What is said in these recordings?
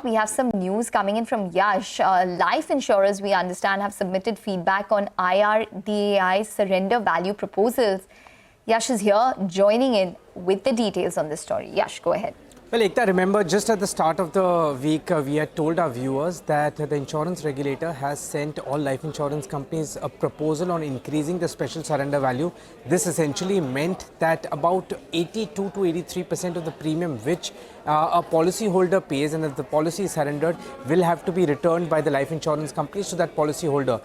We have some news coming in from Yash. Life insurers, we understand, have submitted feedback on IRDAI surrender value proposals. Yash is here joining in with the details on this story. Yash, go ahead. Well, Ekta, remember just at the start of the week, we had told our viewers that the insurance regulator has sent all life insurance companies a proposal on increasing the special surrender value. This essentially meant that about 82 to 83% of the premium which a policyholder pays, and if the policy is surrendered, will have to be returned by the life insurance companies to that policyholder.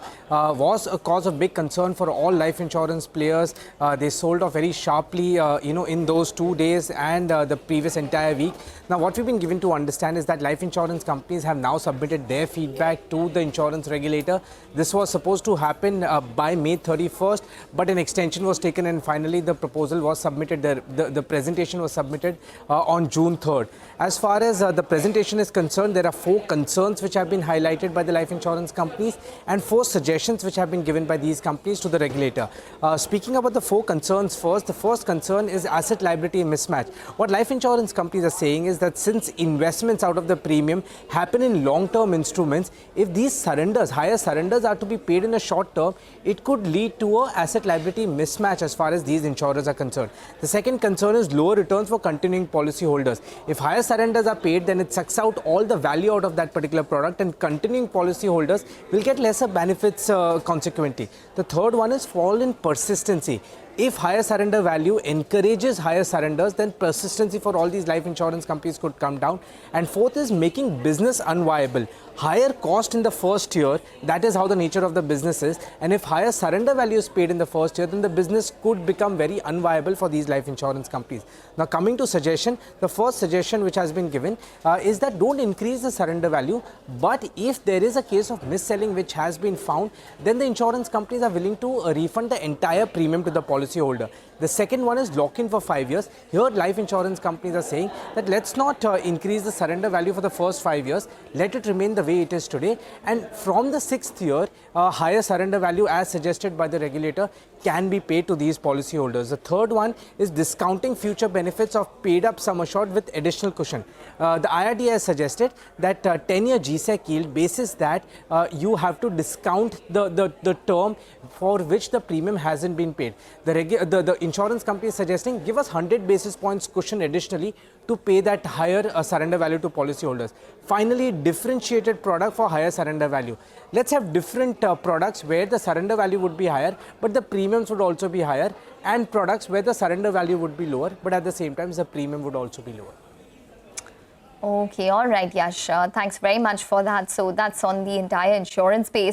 Was a cause of big concern for all life insurance players. They sold off very sharply, in those 2 days and the previous entire week. Now, what we've been given to understand is that life insurance companies have now submitted their feedback to the insurance regulator. This was supposed to happen by May 31st, but an extension was taken and finally the proposal was submitted, the presentation was submitted on June 3rd. As far as the presentation is concerned, there are 4 concerns which have been highlighted by the life insurance companies and 4 suggestions which have been given by these companies to the regulator. Speaking about the 4 concerns first, the first concern is asset liability mismatch. What life insurance companies are saying is that since investments out of the premium happen in long-term instruments, if these surrenders, higher surrenders are to be paid in a short term, it could lead to a asset liability mismatch as far as these insurers are concerned. The second concern is lower returns for continuing policyholders. If higher surrenders are paid, then it sucks out all the value out of that particular product and continuing policyholders will get lesser benefits consequently. The third one is fall in persistency. If higher surrender value encourages higher surrenders, then persistency for all these life insurance companies could come down. And fourth is making business unviable. Higher cost in the first year, that is how the nature of the business is. And if higher surrender value is paid in the first year, then the business could become very unviable for these life insurance companies. Now, coming to suggestion, the first suggestion which has been given is that don't increase the surrender value. But if there is a case of mis-selling which has been found, then the insurance companies are willing to refund the entire premium to the policyholder. The second one is lock-in for 5 years. Here, life insurance companies are saying that let's not increase the surrender value for the first 5 years. Let it remain the way it is today. And from the 6th year, higher surrender value as suggested by the regulator can be paid to these policyholders. The third one is discounting future benefits of paid up sum assured with additional cushion. The IRDAI has suggested that 10-year GSEC yield basis that you have to discount the term for which the premium hasn't been paid. The insurance company is suggesting give us 100 basis points cushion additionally to pay that higher surrender value to policyholders. Finally, differentiated product for higher surrender value. Let's have different products where the surrender value would be higher, but the premiums would also be higher, and products where the surrender value would be lower, but at the same time, the premium would also be lower. Okay, all right, Yash. Thanks very much for that. So that's on the entire insurance space.